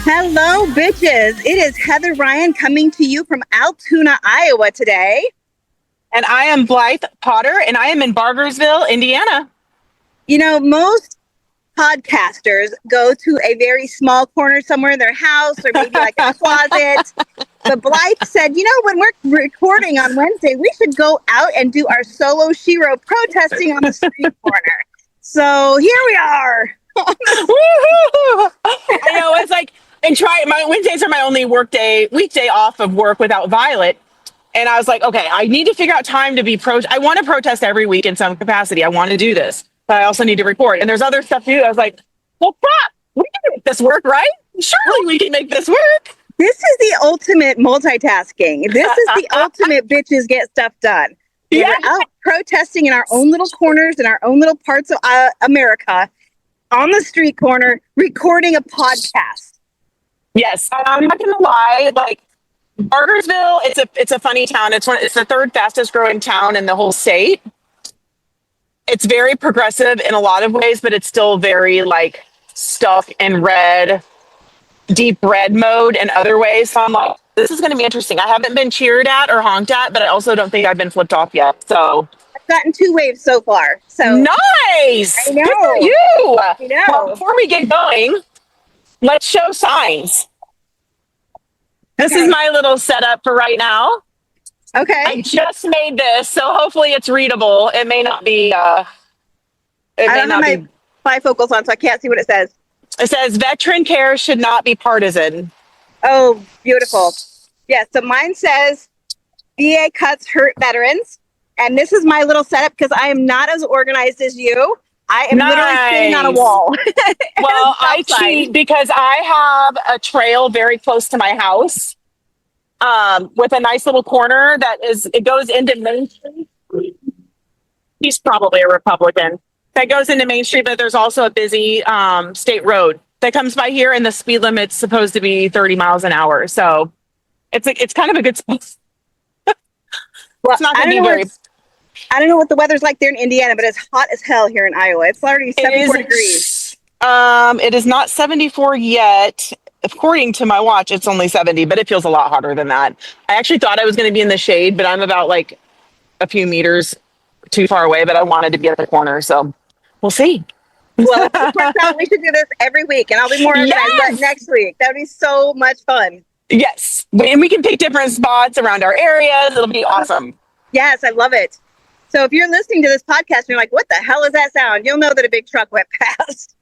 Hello, bitches. It is Heather Ryan coming to you from Altoona, Iowa today. And I am Blythe Potter, and I am in Bargersville, Indiana. You know, most podcasters go to a very small corner somewhere in their house or maybe like a closet. But Blythe said, when we're recording on Wednesday, we should go out and do our solo Shiro protesting on the street corner. So here we are. Woohoo! I know, it's like, and my Wednesdays are my only weekday off of work without Violet. And I was like, okay, I need to figure out time to be I want to protest every week in some capacity. I want to do this, but I also need to record. And there's other stuff too. I was like, well, crap, we can make this work, right? Surely we can make this work. This is the ultimate multitasking. This is the ultimate bitches get stuff done. Yeah. We're out protesting in our own little corners, in our own little parts of America, on the street corner, recording a podcast. Yes, I'm not gonna lie. Like Bargersville, it's a funny town. It's the third fastest growing town in the whole state. It's very progressive in a lot of ways, but it's still very like stuck in deep red mode in other ways. So I'm like, this is going to be interesting. I haven't been cheered at or honked at, but I also don't think I've been flipped off yet. So I've gotten 2 waves so far. So nice. I know. Good for you. I know. Well, before we get going, let's show signs. This is my little setup for right now. Okay. I just made this, so hopefully it's readable. It may not be. I don't have my bifocals on, so I can't see what it says. It says veteran care should not be partisan. Oh, beautiful. Yeah, so mine says VA cuts hurt veterans. And this is my little setup because I am not as organized as you. I am literally sitting on a wall. Well, I cheat because I have a trail very close to my house with a nice little corner it goes into Main Street. He's probably a Republican. That goes into Main Street, but there's also a busy state road that comes by here, and the speed limit's supposed to be 30 miles an hour. So it's kind of a good spot. Well, it's not going to be very... I don't know what the weather's like there in Indiana, but it's hot as hell here in Iowa. It's already 74 degrees. It is not 74 yet. According to my watch, it's only 70, but it feels a lot hotter than that. I actually thought I was going to be in the shade, but I'm about like a few meters too far away, but I wanted to be at the corner. So we'll see. Well, we should do this every week, and I'll be more organized next week. That would be so much fun. Yes. And we can pick different spots around our areas. It'll be awesome. Yes, I love it. So if you're listening to this podcast and you're like, what the hell is that sound? You'll know that a big truck went past.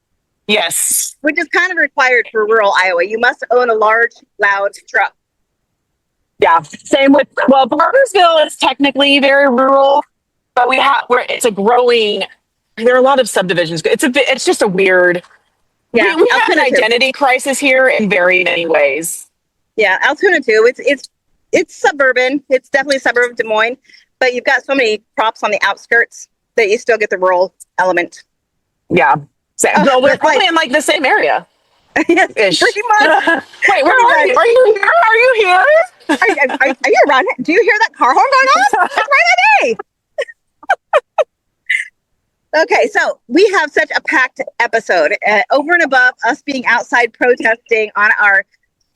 Yes. Which is kind of required for rural Iowa. You must own a large, loud truck. Yeah. Same with, Bargersville is technically very rural, but it's a growing, there are a lot of subdivisions. It's just a weird, we have an identity crisis here in very many ways. Yeah, Altoona too. It's suburban. It's definitely a suburb of Des Moines. But you've got so many crops on the outskirts that you still get the rural element. Yeah. So we're probably in like the same area. Yes, pretty much. Wait, where are you? Are you here? Are you here? Are you around here? Do you hear that car horn going on? It's right at me. Okay, so we have such a packed episode. Over and above us being outside protesting on our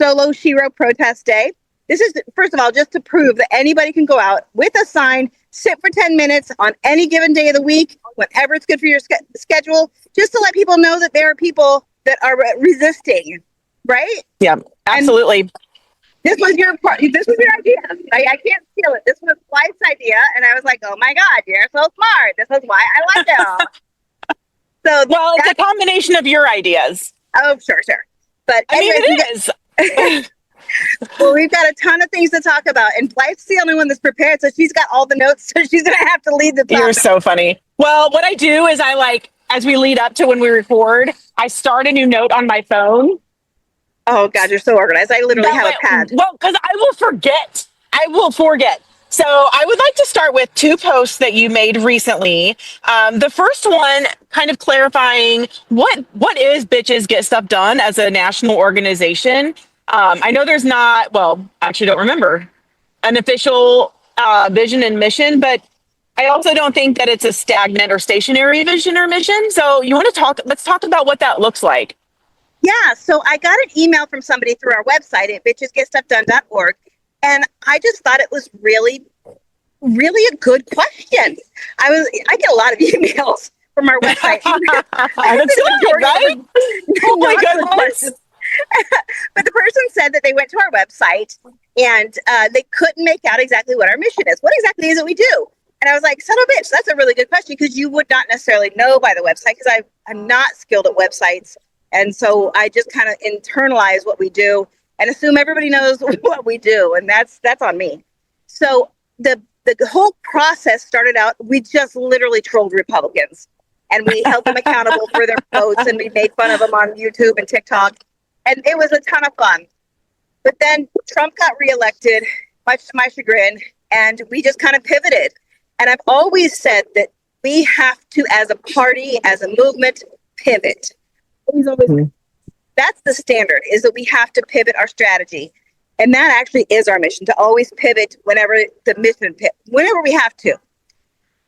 solo Shiro protest day. This is, first of all, just to prove that anybody can go out with a sign, sit for 10 minutes on any given day of the week, whenever it's good for your schedule, just to let people know that there are people that are resisting, right? Yeah, absolutely. And this was your idea. I can't steal it. This was Blythe's idea, and I was like, oh my God, you're so smart. This is why I like you. It's a combination of your ideas. Oh, sure. But anyways, it is. Well, we've got a ton of things to talk about, and Blythe's the only one that's prepared, so she's got all the notes, so she's going to have to lead the topic. You're so funny. Well, what I do is as we lead up to when we record, I start a new note on my phone. Oh, God, you're so organized. I literally have a pad. Well, because I will forget. So I would like to start with 2 posts that you made recently. The first one kind of clarifying what is Bitches Get Stuff Done as a national organization. I know there's not, I actually don't remember an official vision and mission, but I also don't think that it's a stagnant or stationary vision or mission. So let's talk about what that looks like. Yeah, so I got an email from somebody through our website at bitchesgetstuffdone.org, and I just thought it was really, really a good question. I get a lot of emails from our website. That's good, right? Oh my Not good goodness. questions. But the person said that they went to our website and they couldn't make out exactly what our mission is. What exactly is it we do? And I was like, son of a bitch, that's a really good question, because you would not necessarily know by the website, because I'm not skilled at websites. And so I just kind of internalize what we do and assume everybody knows what we do. And that's on me. So the whole process started out, we just literally trolled Republicans, and we held them accountable for their votes, and we made fun of them on YouTube and TikTok. And it was a ton of fun. But then Trump got reelected, much to my chagrin, and we just kind of pivoted. And I've always said that we have to, as a party, as a movement, pivot. That's the standard, is that we have to pivot our strategy. And that actually is our mission, to always pivot whenever whenever we have to.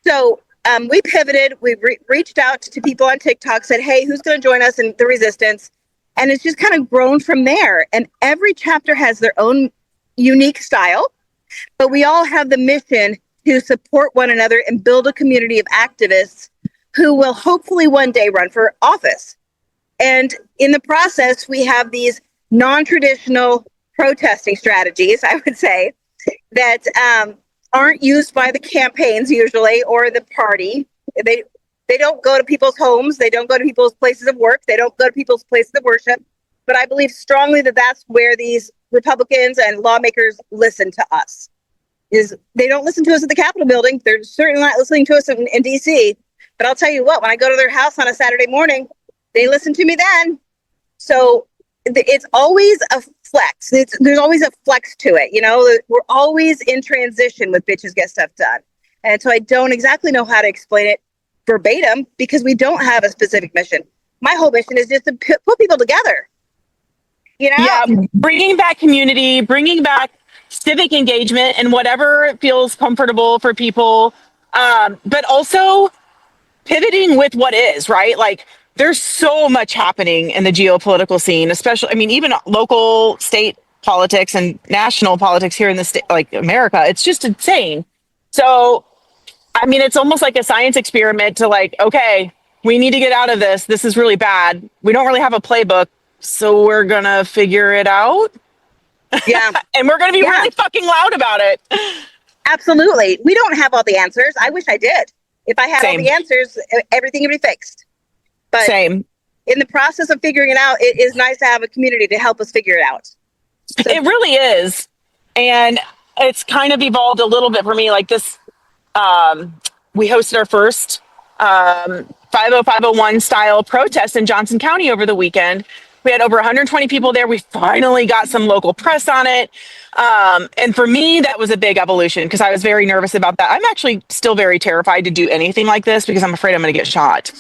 So we pivoted. We reached out to people on TikTok, said, hey, who's going to join us in the resistance? And it's just kind of grown from there. And every chapter has their own unique style, but we all have the mission to support one another and build a community of activists who will hopefully one day run for office. And in the process, we have these non-traditional protesting strategies, I would say, that aren't used by the campaigns usually, or the party. They don't go to people's homes. They don't go to people's places of work. They don't go to people's places of worship. But I believe strongly that that's where these Republicans and lawmakers listen to us. Is they don't listen to us at the Capitol building. They're certainly not listening to us in D.C. But I'll tell you what, when I go to their house on a Saturday morning, they listen to me then. So it's always a flex. There's always a flex to it. You know, we're always in transition with Bitches Get Stuff Done. And so I don't exactly know how to explain it verbatim, because we don't have a specific mission. My whole mission is just to put people together. You know? Yeah, bringing back community, bringing back civic engagement, and whatever feels comfortable for people. But also pivoting with what is, right? Like, there's so much happening in the geopolitical scene, especially, I mean, even local, state politics and national politics here in the state, like America. It's just insane. So, I mean, it's almost like a science experiment to, like, okay, we need to get out of this. This is really bad. We don't really have a playbook, so we're going to figure it out. Yeah. And we're going to be really fucking loud about it. Absolutely. We don't have all the answers. I wish I did. If I had all the answers, everything would be fixed. But in the process of figuring it out, it is nice to have a community to help us figure it out. So, it really is. And it's kind of evolved a little bit for me. Like this, we hosted our first 50501 style protest in Johnson County over the weekend. We had over 120 people there. We finally got some local press on it. And for me, that was a big evolution, because I was very nervous about that. I'm actually still very terrified to do anything like this, because I'm afraid I'm going to get shot.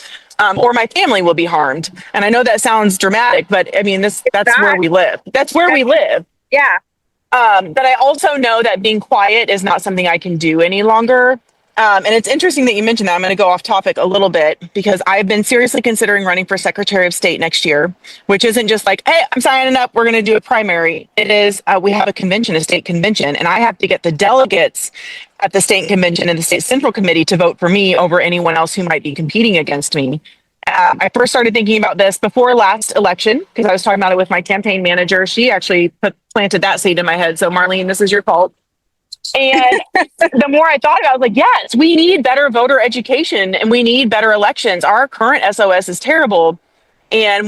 Or my family will be harmed. And I know that sounds dramatic, but I mean, that's where we live. That's where we live. Yeah. But I also know that being quiet is not something I can do any longer. And it's interesting that you mentioned that. I'm going to go off topic a little bit, because I've been seriously considering running for Secretary of State next year, which isn't just like, hey, I'm signing up, we're going to do a primary. It is, we have a convention, a state convention, and I have to get the delegates at the state convention and the state central committee to vote for me over anyone else who might be competing against me. I first started thinking about this before last election, because I was talking about it with my campaign manager. She actually planted that seed in my head. So Marlene, this is your fault. And the more I thought about it, I was like, yes, we need better voter education and we need better elections. Our current SOS is terrible. And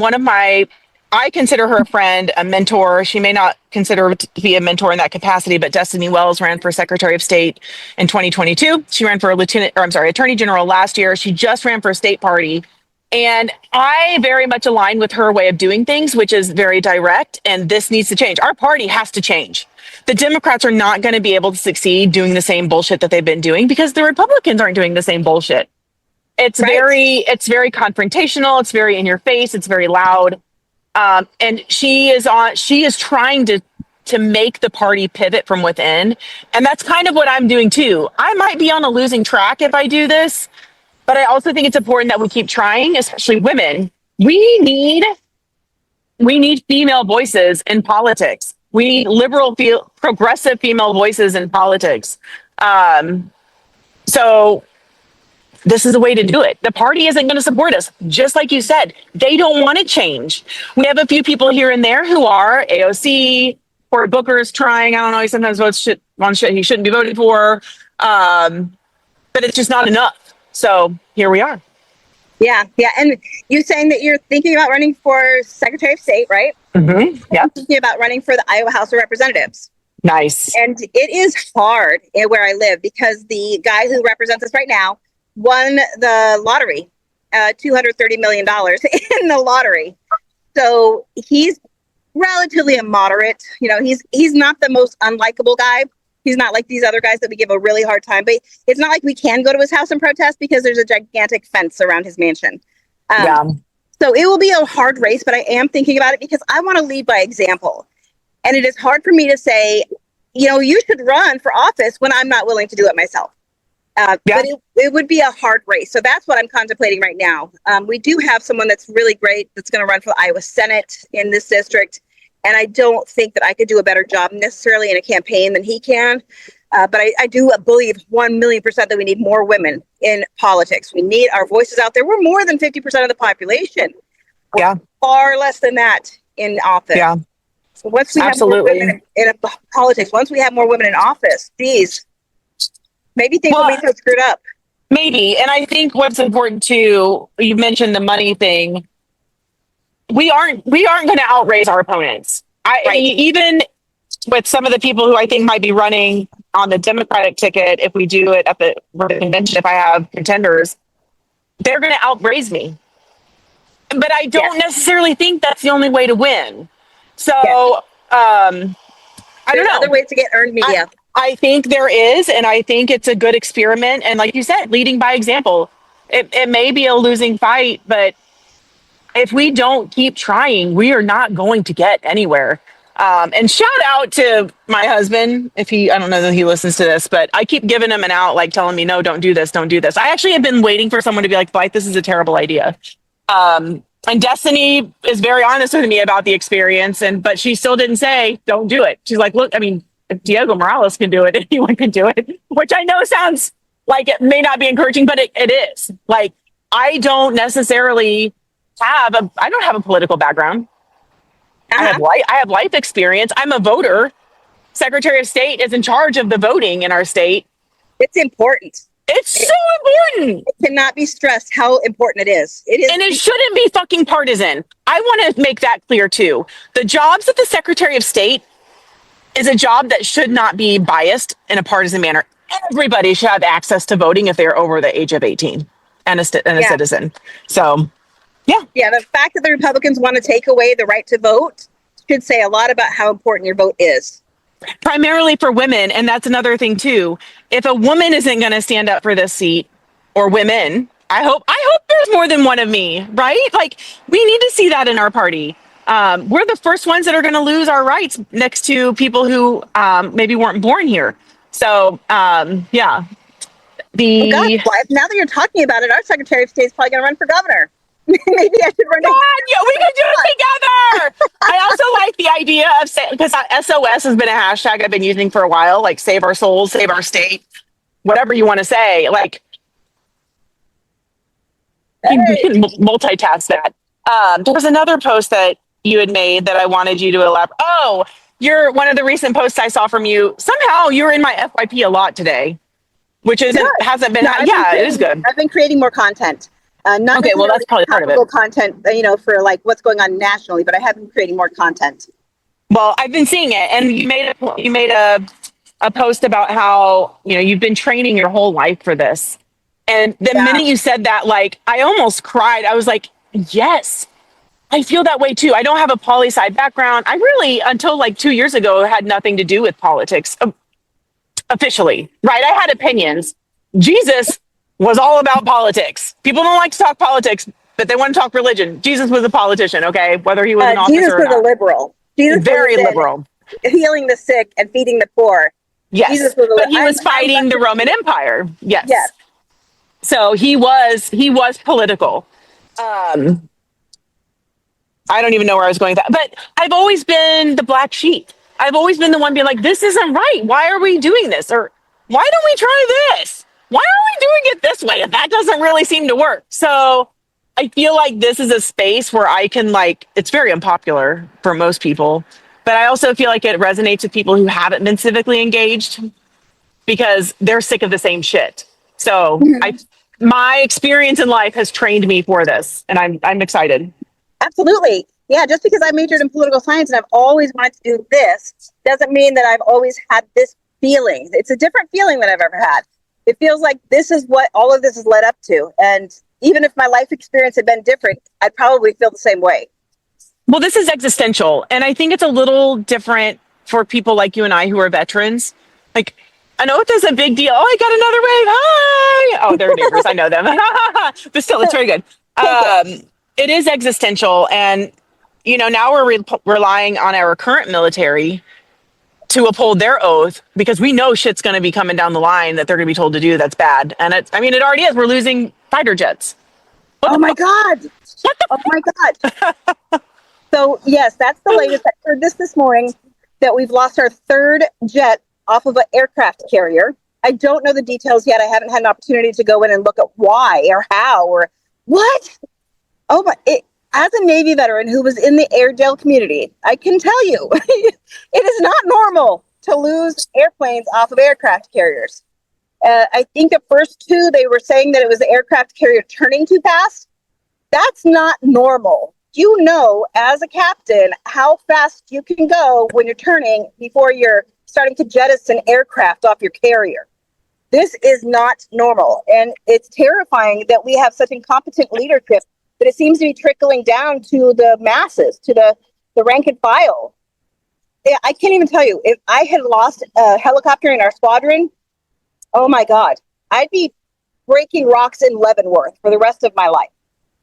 I consider her a friend, a mentor. She may not consider her to be a mentor in that capacity, but Destiny Wells ran for Secretary of State in 2022. She ran for Attorney General last year. She just ran for a state party. And I very much align with her way of doing things, which is very direct. And this needs to change. Our party has to change. The Democrats are not going to be able to succeed doing the same bullshit that they've been doing, because the Republicans aren't doing the same bullshit. It's very confrontational. It's very in your face. It's very loud. And she is trying to make the party pivot from within. And that's kind of what I'm doing too. I might be on a losing track if I do this, but I also think it's important that we keep trying, especially women. We need we need female voices in politics. We need progressive female voices in politics. So this is the way to do it. The party isn't going to support us. Just like you said, they don't want to change. We have a few people here and there who are. AOC, Cory Booker's trying. I don't know. He sometimes votes on shit he shouldn't be voted for. But it's just not enough. So here we are. Yeah. And you saying that you're thinking about running for Secretary of State, right? Mm-hmm. Yeah. I'm thinking about running for the Iowa House of Representatives. Nice. And it is hard where I live because the guy who represents us right now won the lottery, $230 million in the lottery. So he's relatively a moderate. You know, he's not the most unlikable guy. He's not like these other guys that we give a really hard time. But it's not like we can go to his house and protest because there's a gigantic fence around his mansion. So it will be a hard race, but I am thinking about it because I want to lead by example. And it is hard for me to say, you know, you should run for office when I'm not willing to do it myself. But it would be a hard race. So that's what I'm contemplating right now. We do have someone that's really great that's going to run for the Iowa Senate in this district. And I don't think that I could do a better job necessarily in a campaign than he can. But I do believe 1,000,000% that we need more women in politics. We need our voices out there. We're more than 50% of the population. Yeah. Far less than that in office. Yeah. So once we have more women in politics, once we have more women in office, geez, maybe things will be so screwed up. Maybe. And I think what's important too, you mentioned the money thing. We aren't going to outraise our opponents. Even with some of the people who I think might be running on the Democratic ticket, if we do it at the convention, if I have contenders, they're going to outraise me. But I don't necessarily think that's the only way to win. So I don't know. Other ways to get earned media. I think there is, and I think it's a good experiment. And like you said, leading by example. It may be a losing fight, but if we don't keep trying, we are not going to get anywhere. And shout out to my husband, I don't know that he listens to this, but I keep giving him an out, like telling me, no, don't do this, don't do this. I actually have been waiting for someone to be like, Blythe, this is a terrible idea. And Destiny is very honest with me about the experience, but she still didn't say, don't do it. She's like, look, I mean, if Diego Morales can do it, anyone can do it, which I know sounds like it may not be encouraging, but it is. Like, I don't necessarily I don't have a political background. I have life experience. I'm a voter. Secretary of State is in charge of the voting in our state. It's important. It's so important. It cannot be stressed how important it is. It is. And it shouldn't be fucking partisan. I want to make that clear too. The jobs of the Secretary of State is a job that should not be biased in a partisan manner. Everybody should have access to voting if they're over the age of 18 and a citizen. So, yeah. Yeah, the fact that the Republicans want to take away the right to vote should say a lot about how important your vote is. Primarily for women, and that's another thing too. If a woman isn't going to stand up for this seat, or women, I hope there's more than one of me, right? Like, we need to see that in our party. We're the first ones that are going to lose our rights next to people who maybe weren't born here. So, yeah. Now that you're talking about it, our Secretary of State is probably going to run for governor. Maybe I should run. Yeah, we can do it together. I also like the idea of because SOS has been a hashtag I've been using for a while, like save our souls, save our state, whatever you want to say. Like, you can multitask that. There was another post that you had made that I wanted you to elaborate. Oh, you're one of the recent posts I saw from you. Somehow you're in my FYP a lot today, which hasn't been. It is good. I've been creating more content. Okay, well, that's probably part of it. Content, for like what's going on nationally, but I have been creating more content. Well, I've been seeing it, and you made a post about how you've been training your whole life for this, and the minute you said that, like, I almost cried. I was like, yes, I feel that way too. I don't have a poli-sci background. I really, until like 2 years ago, had nothing to do with politics officially, right? I had opinions. Jesus was all about politics. People don't like to talk politics, but they want to talk religion. Jesus was a politician, okay? Whether he was in office Jesus or not. Jesus was a liberal. Jesus very liberal. Healing the sick and feeding the poor. Yes, but he was fighting the Roman Empire. Yes. So he was political. I don't even know where I was going with that. But I've always been the black sheep. I've always been the one being like, this isn't right. Why are we doing this? Or why don't we try this? Why are we doing it this way? If that doesn't really seem to work. So I feel like this is a space where I can like, it's very unpopular for most people, but I also feel like it resonates with people who haven't been civically engaged because they're sick of the same shit. So my experience in life has trained me for this, and I'm excited. Absolutely. Yeah, just because I majored in political science and I've always wanted to do this doesn't mean that I've always had this feeling. It's a different feeling than I've ever had. It feels like this is what all of this has led up to. And even if my life experience had been different, I'd probably feel the same way. Well, this is existential, and I think it's a little different for people like you and I who are veterans. Like, I know it is a big deal. Oh, I got another wave. Hi. Oh, they're neighbors. I know them. But still, it's very good. It is existential. And, you know, now we're relying on our current military to uphold their oath because we know shit's going to be coming down the line that they're going to be told to do that's bad. And it already is. We're losing fighter jets. Oh my God. Oh my God. So yes, that's the latest. I heard this morning that we've lost our third jet off of an aircraft carrier. I don't know the details yet. I haven't had an opportunity to go in and look at why or how or what. Oh my, as a Navy veteran who was in the Airedale community, I can tell you, it is not normal to lose airplanes off of aircraft carriers. I think the first two, they were saying that it was the aircraft carrier turning too fast. That's not normal. You know, as a captain, how fast you can go when you're turning before you're starting to jettison aircraft off your carrier. This is not normal. And it's terrifying that we have such incompetent leadership that it seems to be trickling down to the masses, to the rank and file. I can't even tell you, if I had lost a helicopter in our squadron, oh my God, I'd be breaking rocks in Leavenworth for the rest of my life.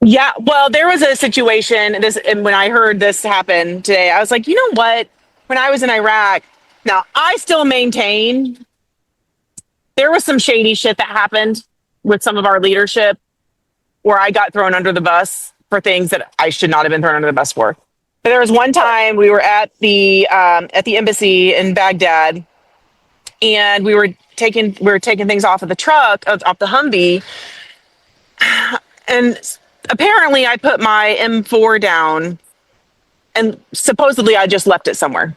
Yeah, well, there was a situation, and when I heard this happen today, I was like, you know what? When I was in Iraq, now I still maintain there was some shady shit that happened with some of our leadership where I got thrown under the bus for things that I should not have been thrown under the bus for. But there was one time we were at the embassy in Baghdad, and we were taking things off of the truck, off the Humvee, and apparently I put my M4 down, and supposedly I just left it somewhere.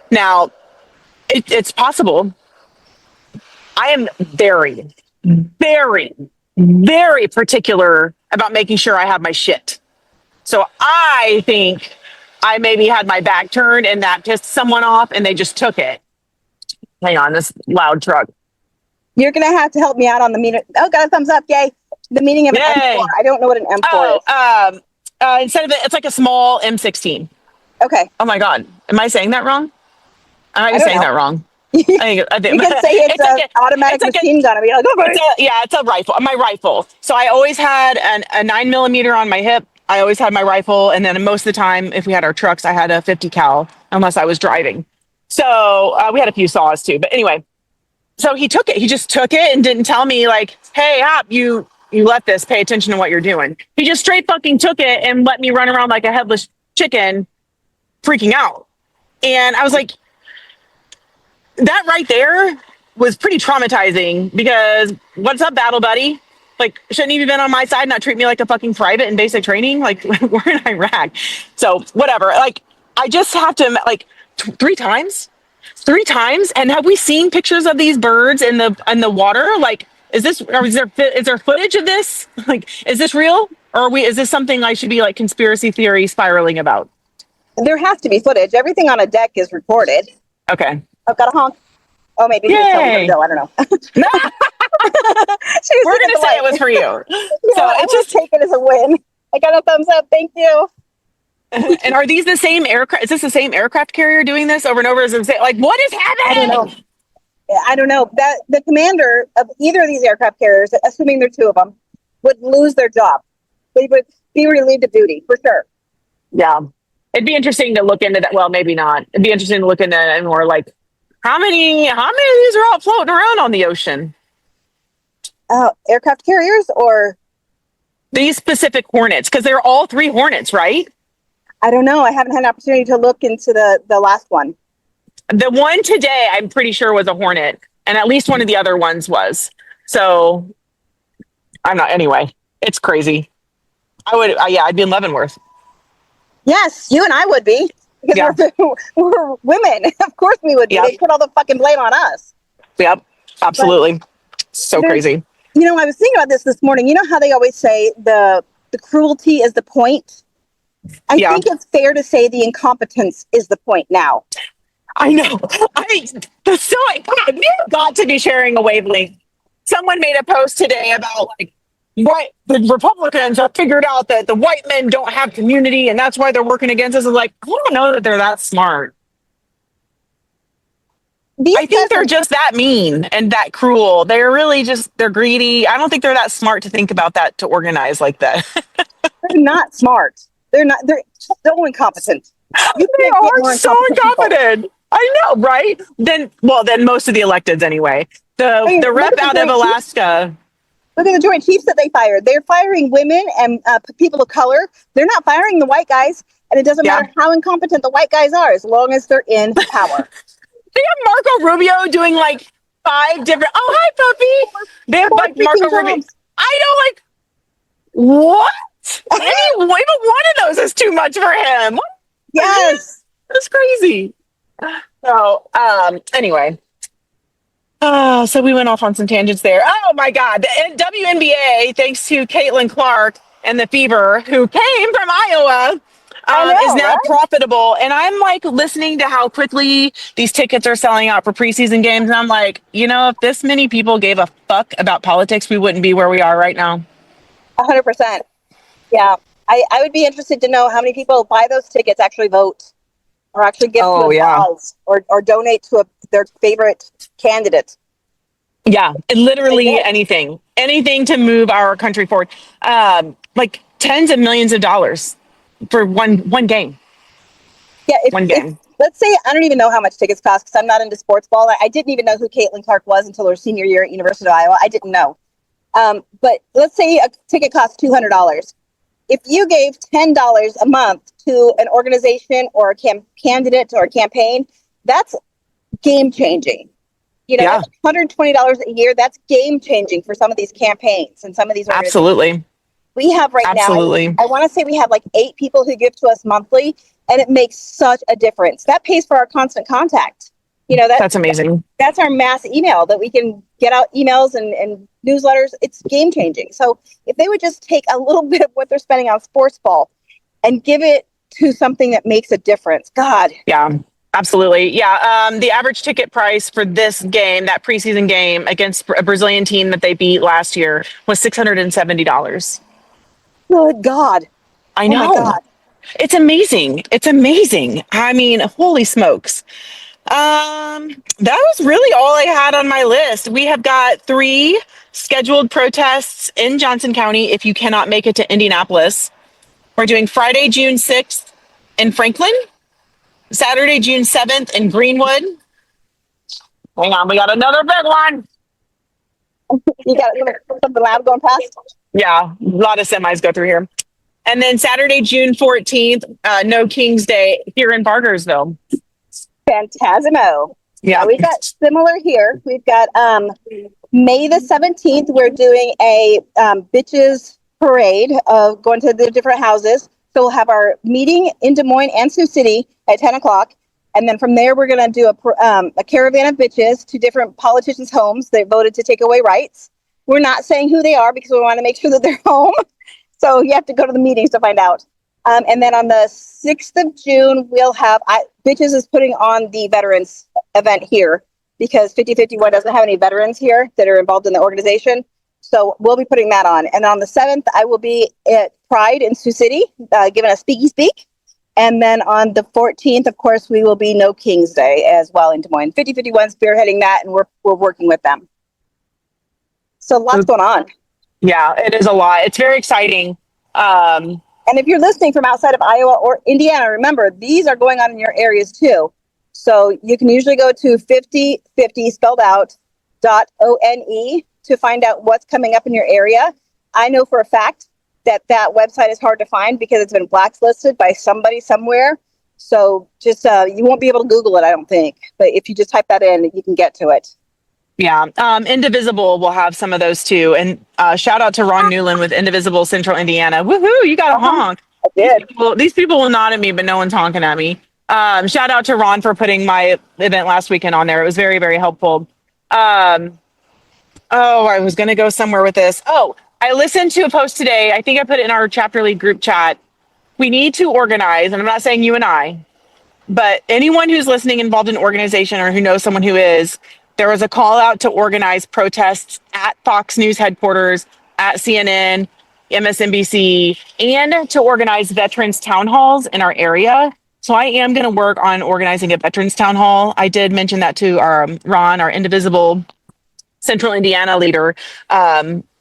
Now, it's possible. I am very, very, very particular about making sure I have my shit. So I think I maybe had my back turned and that pissed someone off and they just took it. Hang on, this loud truck. You're going to have to help me out on the meter. Oh, got a thumbs up. Yay. The meaning of an M4. I don't know what an M4 is. Instead of it's like a small M16. Okay. Oh my God. Am I saying that wrong? I might be saying that wrong. I think you can say it's an automatic machine gun. It's a rifle. My rifle. So I always had a 9mm on my hip. I always had my rifle, and then most of the time, if we had our trucks, I had a 50 cal, unless I was driving. So we had a few saws too. But anyway, so he took it. He just took it and didn't tell me like, "Hey, Hop, you left this. Pay attention to what you're doing." He just straight fucking took it and let me run around like a headless chicken, freaking out. And I was like, that right there was pretty traumatizing because what's up, battle buddy? Like, shouldn't he have been on my side, not treat me like a fucking private in basic training? Like, we're in Iraq. So whatever. Like, I just have to, like, three times. And have we seen pictures of these birds in the water? Like, is there footage of this? Like, is this real? Or is this something I should be like conspiracy theory spiraling about? There has to be footage. Everything on a deck is recorded. Okay. I've got a honk. Oh, maybe it's I don't know. No. We're going to say it was for you. So it's just take it as a win. I got a thumbs up. Thank you. And are these the same aircraft? Is this the same aircraft carrier doing this over and over? Like, what is happening? I don't know. That the commander of either of these aircraft carriers, assuming there are two of them, would lose their job. They would be relieved of duty for sure. Yeah. It'd be interesting to look into that. Well, maybe not. It'd be interesting to look into that and more like, how many of these are all floating around on the ocean? Aircraft carriers or these specific Hornets? Because they're all three Hornets, right? I don't know. I haven't had an opportunity to look into the last one. The one today, I'm pretty sure was a Hornet, and at least one of the other ones was. So I'm not. Anyway, it's crazy. I would. Yeah, I'd be in Leavenworth. Yes, you and I would be because Yeah. we're women. Of course we would be. Yep. They put all the fucking blame on us. Yep. Absolutely. So crazy. You know, I was thinking about this morning. You know how they always say the cruelty is the point? I think it's fair to say the incompetence is the point now. I know. We've got to be sharing a wavelength. Someone made a post today about like what the Republicans have figured out that the white men don't have community and that's why they're working against us. I'm like, I don't know that they're that smart. I think they're just that mean and that cruel. They're really they're greedy. I don't think they're that smart to think about that, to organize like that. They're not smart. They're so incompetent. They are so incompetent. People. I know, right? Then most of the electeds anyway. The rep out of Alaska. Look at the Joint Chiefs that they fired. They're firing women and people of color. They're not firing the white guys. And it doesn't matter how incompetent the white guys are as long as they're in power. They have Marco Rubio doing like 5 different. Oh, hi, puppy. They have like Marco Rubio. I know, like, what? Even one of those is too much for him. Yes. That's crazy. So, anyway. So we went off on some tangents there. Oh my God. The WNBA, thanks to Caitlin Clark and the Fever, who came from Iowa, is now profitable. And I'm like listening to how quickly these tickets are selling out for preseason games. And I'm like, if this many people gave a fuck about politics, we wouldn't be where we are right now. 100%. Yeah. I would be interested to know how many people buy those tickets actually vote or actually give to a cause or donate to their favorite candidate. Yeah, literally anything to move our country forward. Like tens of millions of dollars for one game. Yeah, one game. Let's say I don't even know how much tickets cost because I'm not into sports ball. I didn't even know who Caitlin Clark was until her senior year at University of Iowa. I didn't know. But let's say a ticket costs $200. If you gave $10 a month to an organization or a candidate or a campaign, that's game changing. $120 a year, that's game changing for some of these campaigns and some of these organizations. Absolutely. We have now, I want to say we have like 8 people who give to us monthly, and it makes such a difference. That pays for our constant contact. That's amazing. That's our mass email that we can get out emails and newsletters. It's game changing. So if they would just take a little bit of what they're spending on sports ball and give it to something that makes a difference. God. Yeah, absolutely. Yeah. The average ticket price for this game, that preseason game against a Brazilian team that they beat last year, was $670. Good God. I know. Oh my God. It's amazing. It's amazing. I mean, holy smokes. That was really all I had on my list. We have got 3 scheduled protests in Johnson County if you cannot make it to Indianapolis. We're doing Friday, June 6th in Franklin, Saturday, June 7th in Greenwood. Hang on, we got another big one. You got something loud going past? Yeah, a lot of semis go through here. And then Saturday, June 14th, No King's Day here in Bargersville. Phantasmo. Yeah, we've got similar here. We've got May the 17th. We're doing a bitches parade of going to the different houses. So we'll have our meeting in Des Moines and Sioux City at 10 o'clock. And then from there, we're going to do a caravan of bitches to different politicians' homes that voted to take away rights. We're not saying who they are because we want to make sure that they're home. So you have to go to the meetings to find out. And then on the 6th of June, we'll have Bitches is putting on the veterans event here because 5051 doesn't have any veterans here that are involved in the organization. So we'll be putting that on. And on the 7th, I will be at Pride in Sioux City, giving a speaky speak. And then on the 14th, of course, we will be No King's Day as well in Des Moines. 5051 spearheading that, and we're working with them. So lots going on. Yeah, it is a lot. It's very exciting. And if you're listening from outside of Iowa or Indiana, remember, these are going on in your areas too. So you can usually go to 5050 spelled out .one to find out what's coming up in your area. I know for a fact that website is hard to find because it's been blacklisted by somebody somewhere. So just you won't be able to Google it, I don't think. But if you just type that in, you can get to it. Yeah. Indivisible will have some of those too. And shout out to Ron Newland with Indivisible Central Indiana. Woohoo! You got a honk. I did. These people will nod at me, but no one's honking at me. Shout out to Ron for putting my event last weekend on there. It was very, very helpful. I was going to go somewhere with this. Oh, I listened to a post today. I think I put it in our chapter lead group chat. We need to organize, and I'm not saying you and I, but anyone who's listening involved in organization or who knows someone who is, there was a call out to organize protests at Fox News headquarters, at CNN, MSNBC, and to organize veterans town halls in our area. So I am going to work on organizing a veterans town hall. I did mention that to our Ron, our Indivisible Central Indiana leader,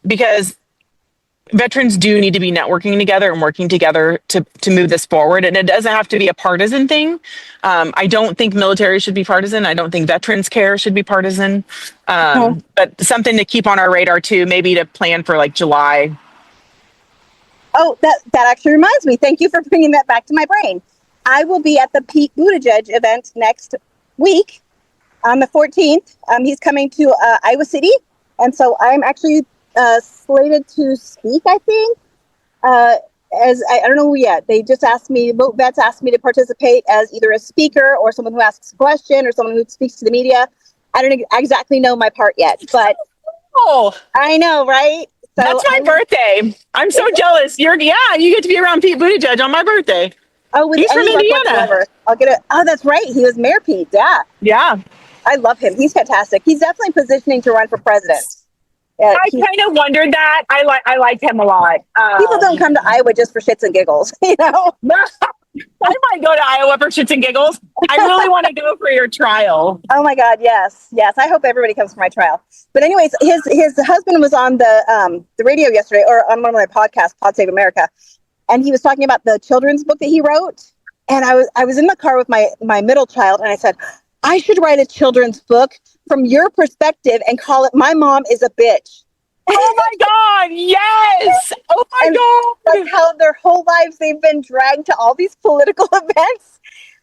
because veterans do need to be networking together and working together to move this forward. And it doesn't have to be a partisan thing. I don't think military should be partisan. I don't think veterans care should be partisan. But something to keep on our radar too, maybe to plan for like July. Oh, that actually reminds me. Thank you for bringing that back to my brain. I will be at the Pete Buttigieg event next week on the 14th. He's coming to Iowa City. And so I'm actually slated to speak, I think. As I don't know yet. They just asked me, Vote Vets asked me to participate as either a speaker or someone who asks a question or someone who speaks to the media. I don't exactly know my part yet, but I know, right? So that's my birthday. I'm so jealous. You get to be around Pete Buttigieg on my birthday. Oh, he's from Indiana. I'll get it. Oh, that's right. He was Mayor Pete. Yeah. Yeah. I love him. He's fantastic. He's definitely positioning to run for president. I kind of wondered that. I liked him a lot. People don't come to Iowa just for shits and giggles, you know? I might go to Iowa for shits and giggles. I really want to go for your trial. Oh my God, yes. Yes. I hope everybody comes for my trial. But anyways, his husband was on the radio yesterday, or on one of my podcasts, Pod Save America. And he was talking about the children's book that he wrote. And I was in the car with my middle child, and I said, I should write a children's book from your perspective and call it My Mom is a Bitch. Oh my God, yes! Oh my God! Like how their whole lives they've been dragged to all these political events.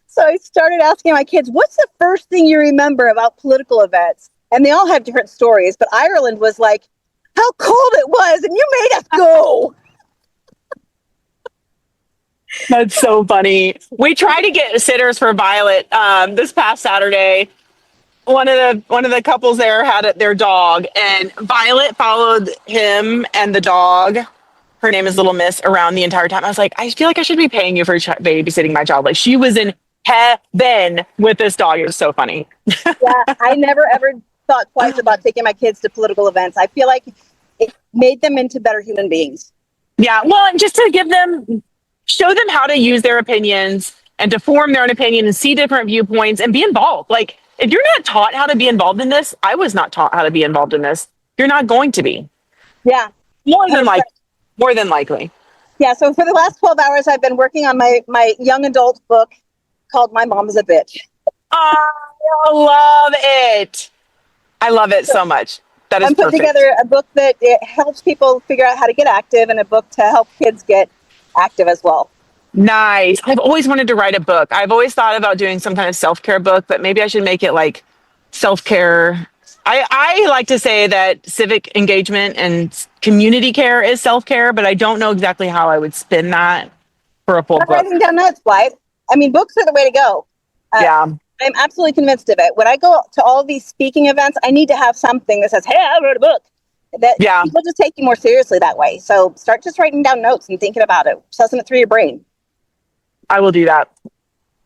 So I started asking my kids, what's the first thing you remember about political events? And they all have different stories, but Ireland was like, how cold it was, and you made us go. That's so funny. We tried to get sitters for Violet this past Saturday. One of the couples there had their dog, and Violet followed him and the dog. Her name is Little Miss around the entire time. I was like, I feel like I should be paying you for babysitting my child. Like she was in heaven with this dog. It was so funny. Yeah, I never ever thought twice about taking my kids to political events. I feel like it made them into better human beings. Yeah, well, and just to show them how to use their opinions and to form their own opinion and see different viewpoints and be involved. Like, if you're not taught how to be involved in this, I was not taught how to be involved in this. You're not going to be. Yeah. More than likely. Yeah. So for the last 12 hours, I've been working on my young adult book called My Mom is a Bitch. I love it. I love it so much. That is I'm putting together a book that it helps people figure out how to get active and a book to help kids get active as well. Nice. I've always wanted to write a book. I've always thought about doing some kind of self-care book, but maybe I should make it like self-care. I like to say that civic engagement and community care is self-care, but I don't know exactly how I would spin that for a full book. Writing down notes, Blythe. I mean, books are the way to go. Yeah. I'm absolutely convinced of it. When I go to all these speaking events, I need to have something that says, hey, I wrote a book. People just take you more seriously that way. So start just writing down notes and thinking about it, sussing it through your brain. I will do that.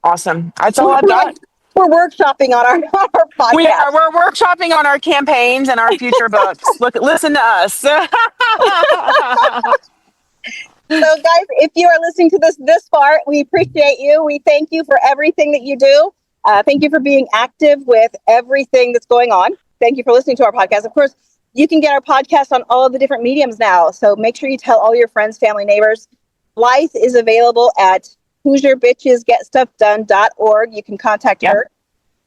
Awesome. That's all I've got. We're workshopping on our podcast. We're workshopping on our campaigns and our future books. Listen to us. So guys, if you are listening to this far, we appreciate you. We thank you for everything that you do. Thank you for being active with everything that's going on. Thank you for listening to our podcast. Of course, you can get our podcast on all of the different mediums now. So make sure you tell all your friends, family, neighbors. Blythe is available at HoosierBitchesGetStuffDone.org. You can contact her.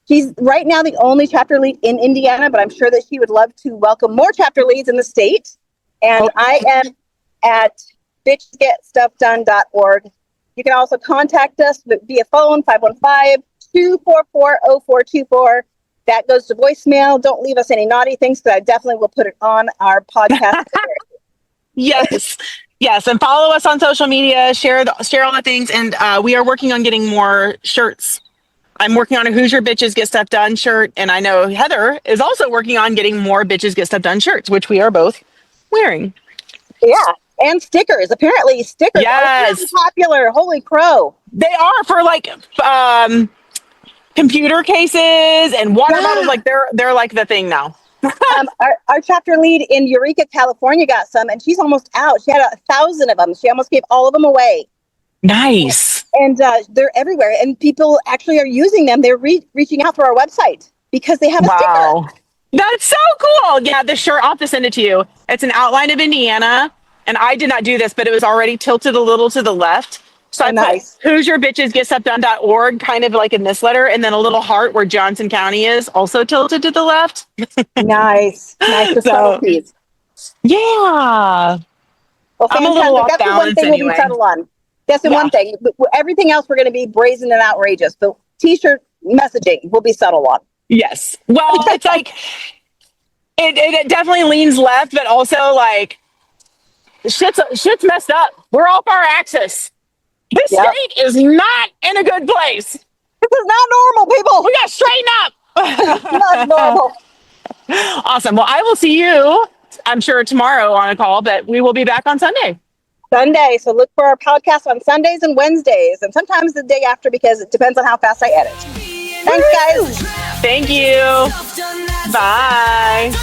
She's right now the only chapter lead in Indiana, but I'm sure that she would love to welcome more chapter leads in the state. And I am at bitchesgetstuffdone.org. You can also contact us via phone, 515-244-0424. That goes to voicemail. Don't leave us any naughty things, because I definitely will put it on our podcast. Yes. Yes. And follow us on social media, share all the things. And we are working on getting more shirts. I'm working on a Hoosier Bitches Get Stuff Done shirt. And I know Heather is also working on getting more Bitches Get Stuff Done shirts, which we are both wearing. Yeah. And stickers. Apparently stickers are really popular. Holy crow. They are for like computer cases and water bottles. Like they're like the thing now. Our chapter lead in Eureka, California got some, and she's almost out. She had 1,000 of them. She almost gave all of them away. Nice. And they're everywhere, and people actually are using them. They're reaching out through our website because they have a sticker. That's so cool. Yeah, the shirt, I'll have to send it to you. It's an outline of Indiana, and I did not do this, but it was already tilted a little to the left. So I put HoosierBitchesGetStuffDone.org kind of like in this letter, and then a little heart where Johnson County is also tilted to the left. Nice. The subtleties. Yeah. Well, I'm a little off That's the one balance thing anyway. we'll be subtle on. That's the one thing. Everything else we're going to be brazen and outrageous. The t-shirt messaging will be subtle on. Yes. Well, it's like it definitely leans left, but also like shit's messed up. We're off our axis. This state is not in a good place. This is not normal, people. We gotta straighten up. Not normal. Awesome. Well, I will see you, I'm sure, tomorrow on a call, but we will be back on Sunday. So look for our podcast on Sundays and Wednesdays, and sometimes the day after, because it depends on how fast I edit. Thanks, guys. Thank you. Bye.